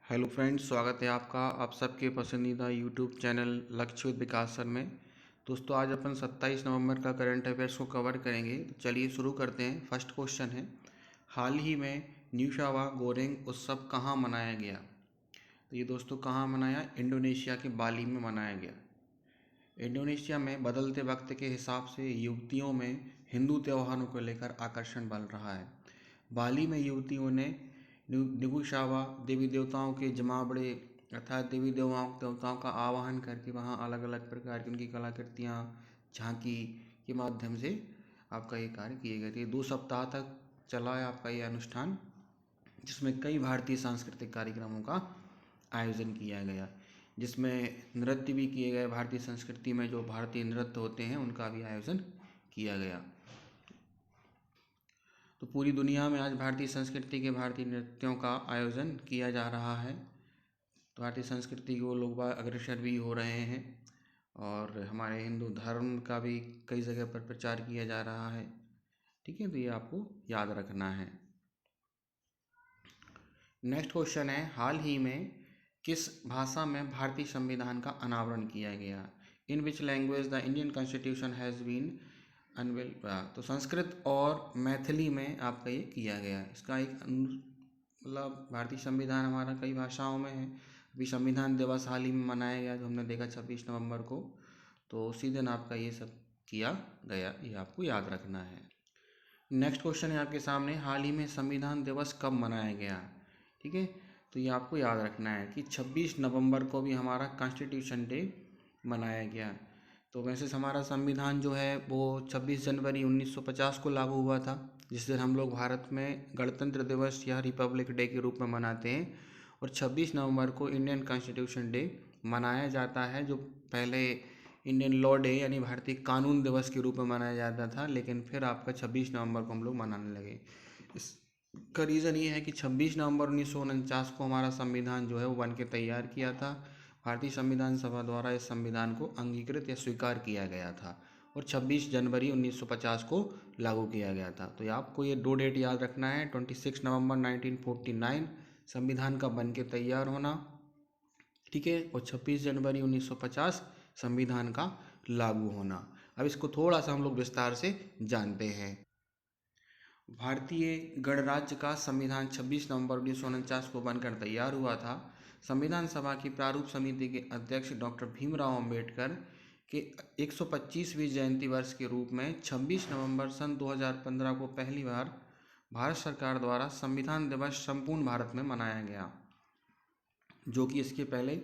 Hello friends, स्वागत है आपका आप सबके पसंदीदा यूट्यूब चैनल लक्ष्य विकास सर में। दोस्तों, आज अपन 27 नवंबर का करंट अफेयर्स को कवर करेंगे। तो चलिए शुरू करते हैं। फर्स्ट क्वेश्चन है, हाल ही में न्यूशावा गोरेंग उत्सव कहाँ मनाया गया? तो ये दोस्तों कहाँ मनाया? इंडोनेशिया के बाली में मनाया गया। इंडोनेशिया में बदलते वक्त के हिसाब से युवतियों में हिंदू त्योहारों को लेकर आकर्षण बढ़ रहा है। बाली में युवतियों ने निगुशावा देवी देवताओं के जमावड़े अर्थात देवी देवताओं का आवाहन करके वहाँ अलग अलग प्रकार की उनकी कलाकृतियाँ झांकी के माध्यम से आपका ये कार्य किए गए थे। 2 सप्ताह तक चला है आपका ये अनुष्ठान, जिसमें कई भारतीय सांस्कृतिक कार्यक्रमों का आयोजन किया गया, जिसमें नृत्य भी किए गए। भारतीय संस्कृति में जो भारतीय नृत्य होते हैं उनका भी आयोजन किया गया। तो पूरी दुनिया में आज भारतीय संस्कृति के भारतीय नृत्यों का आयोजन किया जा रहा है। तो भारतीय संस्कृति को लोग अग्रसर भी हो रहे हैं और हमारे हिंदू धर्म का भी कई जगह पर प्रचार किया जा रहा है। ठीक है, तो ये आपको याद रखना है। नेक्स्ट क्वेश्चन है, हाल ही में किस भाषा में भारतीय संविधान का अनावरण किया गया? In which language the Indian constitution has been unveil. तो संस्कृत और मैथिली में आपका ये किया गया। इसका एक मतलब भारतीय संविधान हमारा कई भाषाओं में है। अभी संविधान दिवस हाल ही में मनाया गया, जो हमने देखा 26 नवंबर को। तो उसी दिन आपका ये सब किया गया, ये आपको याद रखना है। नेक्स्ट क्वेश्चन है आपके सामने, हाल ही में संविधान दिवस कब मनाया गया? ठीक है, तो ये आपको याद रखना है कि 26 नवंबर को भी हमारा कॉन्स्टिट्यूशन डे मनाया गया। तो वैसे हमारा संविधान जो है वो 26 जनवरी 1950 को लागू हुआ था, जिस दिन हम लोग भारत में गणतंत्र दिवस या रिपब्लिक डे के रूप में मनाते हैं। और 26 नवंबर को इंडियन कॉन्स्टिट्यूशन डे मनाया जाता है, जो पहले इंडियन लॉ डे यानी भारतीय कानून दिवस के रूप में मनाया जाता था, लेकिन फिर आपका 26 नवंबर को हम लोग मनाने लगे। इसका रीज़न ये है कि 26 नवंबर 1949 को हमारा संविधान जो है वो बन के तैयार किया था। भारतीय संविधान सभा द्वारा इस संविधान को अंगीकृत या स्वीकार किया गया था और 26 जनवरी 1950 को लागू किया गया था। तो आपको ये 2 डेट याद रखना है, 26 नवंबर 1949 संविधान का बन के तैयार होना, ठीक है, और 26 जनवरी 1950 संविधान का लागू होना। अब इसको थोड़ा सा हम लोग विस्तार से जानते हैं। भारतीय गणराज्य का संविधान 26 नवंबर 1949 को बनकर तैयार हुआ था। संविधान सभा की प्रारूप समिति के अध्यक्ष डॉक्टर भीमराव अंबेडकर के 125वीं जयंती वर्ष के रूप में 26 नवंबर सन 2015 को पहली बार भारत सरकार द्वारा संविधान दिवस संपूर्ण भारत में मनाया गया, जो कि इसके पहले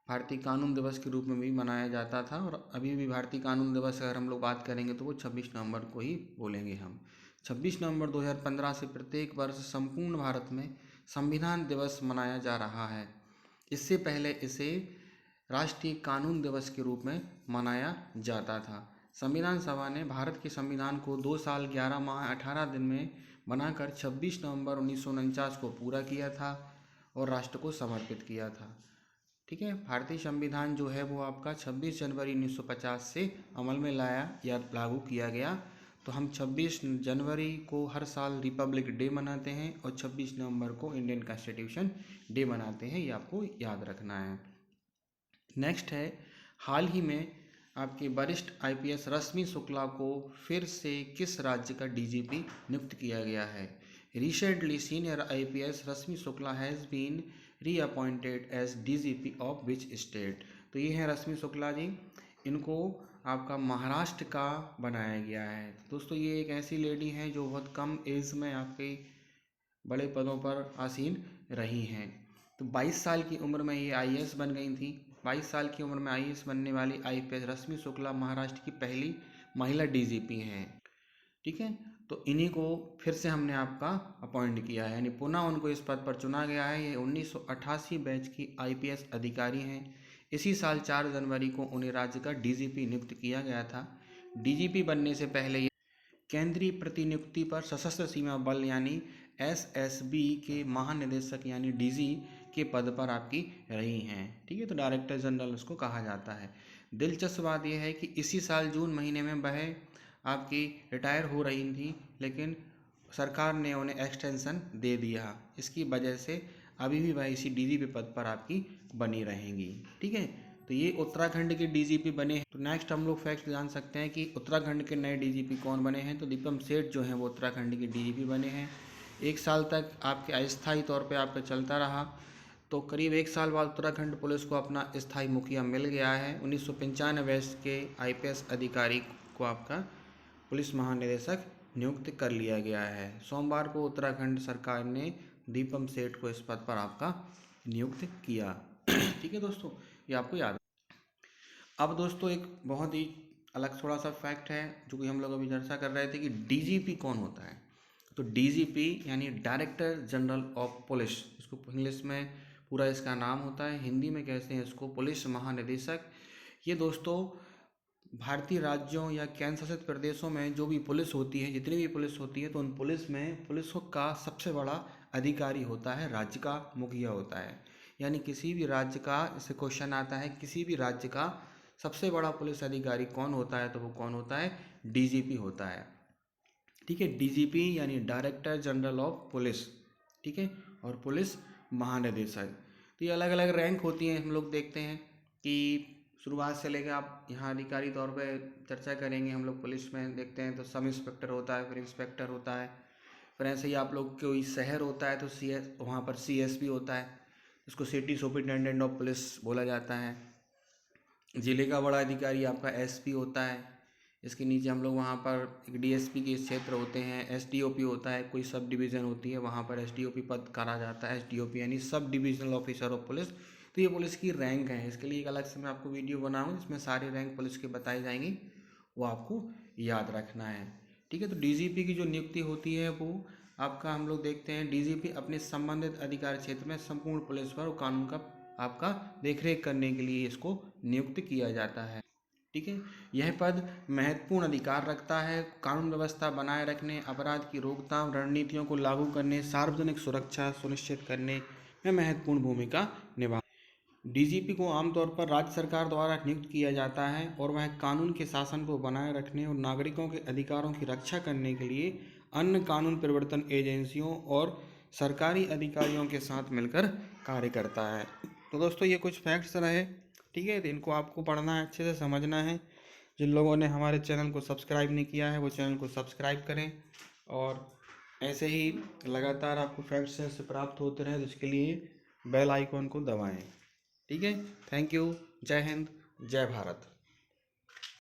भारतीय कानून दिवस के रूप में भी मनाया जाता था। और अभी भी भारतीय कानून दिवस अगर हम लोग बात करेंगे तो वो 26 नवंबर को ही बोलेंगे हम। 26 नवंबर 2015 से प्रत्येक वर्ष संपूर्ण भारत में संविधान दिवस मनाया जा रहा है। इससे पहले इसे राष्ट्रीय कानून दिवस के रूप में मनाया जाता था। संविधान सभा ने भारत के संविधान को 2 साल 11 माह 18 दिन में बनाकर 26 नवंबर 1949 को पूरा किया था और राष्ट्र को समर्पित किया था। ठीक है, भारतीय संविधान जो है वो आपका 26 जनवरी 1950 से अमल में लाया या लागू किया गया। तो हम 26 जनवरी को हर साल रिपब्लिक डे मनाते हैं और 26 नवंबर को इंडियन कॉन्स्टिट्यूशन डे मनाते हैं, ये आपको याद रखना है। नेक्स्ट है, हाल ही में आपके वरिष्ठ आईपीएस रश्मि शुक्ला को फिर से किस राज्य का डीजीपी नियुक्त किया गया है? Recently, senior IPS Rashmi Shukla has been reappointed as DGP of which state? तो ये हैं रश्मि शुक्ला जी, इनको आपका महाराष्ट्र का बनाया गया है। दोस्तों, ये एक ऐसी लेडी हैं जो बहुत कम एज में आपके बड़े पदों पर आसीन रही हैं। तो 22 साल की उम्र में ये आईएएस बन गई थी। 22 साल की उम्र में आईएएस बनने वाली आईपीएस रश्मि शुक्ला महाराष्ट्र की पहली महिला डीजीपी हैं। ठीक है, तो इन्हीं को फिर से हमने आपका अपॉइंट किया है, यानी पुनः उनको इस पद पर चुना गया है। ये 1988 बैच की आईपीएस अधिकारी हैं। इसी साल 4 जनवरी को उन्हें राज्य का डीजीपी नियुक्त किया गया था। डीजीपी बनने से पहले ये केंद्रीय प्रतिनियुक्ति पर सशस्त्र सीमा बल यानी एसएसबी के महानिदेशक यानी डीजी के पद पर आपकी रही हैं। ठीक है, तो डायरेक्टर जनरल उसको कहा जाता है। दिलचस्प बात यह है कि इसी साल जून महीने में वह आपकी रिटायर हो रही थी, लेकिन सरकार ने उन्हें एक्सटेंशन दे दिया। इसकी वजह से अभी भी वह इसी डीजीपी पद पर आपकी बनी रहेंगी। ठीक है, तो ये उत्तराखंड के डीजीपी बने हैं। तो नेक्स्ट हम लोग फैक्ट जान सकते हैं कि उत्तराखंड के नए डीजीपी कौन बने हैं। तो दीपम सेठ जो हैं वो उत्तराखंड के डीजीपी बने हैं। 1 साल तक आपके अस्थायी तौर पे आपका चलता रहा। तो करीब 1 साल बाद उत्तराखंड पुलिस को अपना स्थायी मुखिया मिल गया है। 1995 बैच के आईपीएस अधिकारी को आपका पुलिस महानिदेशक नियुक्त कर लिया गया है। सोमवार को उत्तराखंड सरकार ने दीपम सेठ को इस पद पर आपका नियुक्त किया। ठीक है दोस्तों, ये आपको याद। अब दोस्तों एक बहुत ही अलग थोड़ा सा फैक्ट है जो कि हम लोग अभी चर्चा कर रहे थे कि डीजीपी कौन होता है। तो डीजीपी यानी डायरेक्टर जनरल ऑफ पुलिस, इसको इंग्लिश में पूरा इसका नाम होता है, हिंदी में कहते हैं इसको पुलिस महानिदेशक। ये दोस्तों भारतीय राज्यों या केंद्र शासित प्रदेशों में जो भी पुलिस होती है, जितनी भी पुलिस होती है, तो उन पुलिस में पुलिस का सबसे बड़ा अधिकारी होता है, राज्य का मुखिया होता है। यानी किसी भी राज्य का, इससे क्वेश्चन आता है, किसी भी राज्य का सबसे बड़ा पुलिस अधिकारी कौन होता है, तो वो कौन होता है, डीजीपी होता है। ठीक है, डीजीपी यानी डायरेक्टर जनरल ऑफ पुलिस। ठीक है, और पुलिस महानिदेशक। तो ये अलग अलग रैंक होती हैं। हम लोग देखते हैं कि शुरुआत से लेकर आप यहाँ अधिकारी तौर पे चर्चा करेंगे हम लोग। पुलिस में देखते हैं तो सब इंस्पेक्टर होता है, फिर इंस्पेक्टर होता है, फिर ऐसे ही आप लोग कोई शहर होता है तो वहाँ पर सीएसपी होता है, इसको सिटी सुपरिटेंडेंट ऑफ पुलिस बोला जाता है। ज़िले का बड़ा अधिकारी आपका एसपी होता है। इसके नीचे हम लोग वहाँ पर एक डीएसपी के क्षेत्र होते हैं, एसडीओपी होता है, कोई सब डिवीज़न होती है वहाँ पर एसडीओपी पद करा जाता है। एसडीओपी यानी sub divisional officer of police. तो ये पुलिस की रैंक है। इसके लिए एक अलग से मैं आपको वीडियो बनाऊँ जिसमें सारे रैंक पुलिस के बताई जाएंगी, वो आपको याद रखना है। ठीक है, तो डीजीपी की जो नियुक्ति होती है वो आपका हम लोग देखते हैं, डीजीपी अपने संबंधित अधिकार क्षेत्र में संपूर्ण पुलिस पर कानून का आपका देखरेख करने के लिए इसको नियुक्त किया जाता है। ठीक है, यह पद महत्वपूर्ण अधिकार रखता है, कानून व्यवस्था बनाए रखने, अपराध की रोकथाम रणनीतियों को लागू करने, सार्वजनिक सुरक्षा सुनिश्चित करने में महत्वपूर्ण भूमिका निभा। डीजीपी को आमतौर पर राज्य सरकार द्वारा नियुक्त किया जाता है और वह कानून के शासन को बनाए रखने और नागरिकों के अधिकारों की रक्षा करने के लिए अन्य कानून प्रवर्तन एजेंसियों और सरकारी अधिकारियों के साथ मिलकर कार्य करता है। तो दोस्तों ये कुछ फैक्ट्स रहे। ठीक है, तो इनको आपको पढ़ना है, अच्छे से समझना है। जिन लोगों ने हमारे चैनल को सब्सक्राइब नहीं किया है वो चैनल को सब्सक्राइब करें और ऐसे ही लगातार आपको फैक्ट्स से प्राप्त होते रहे, तो इसके लिए बेल आइकॉन को दबाएं। ठीक है, थैंक यू, जय हिंद, जय भारत।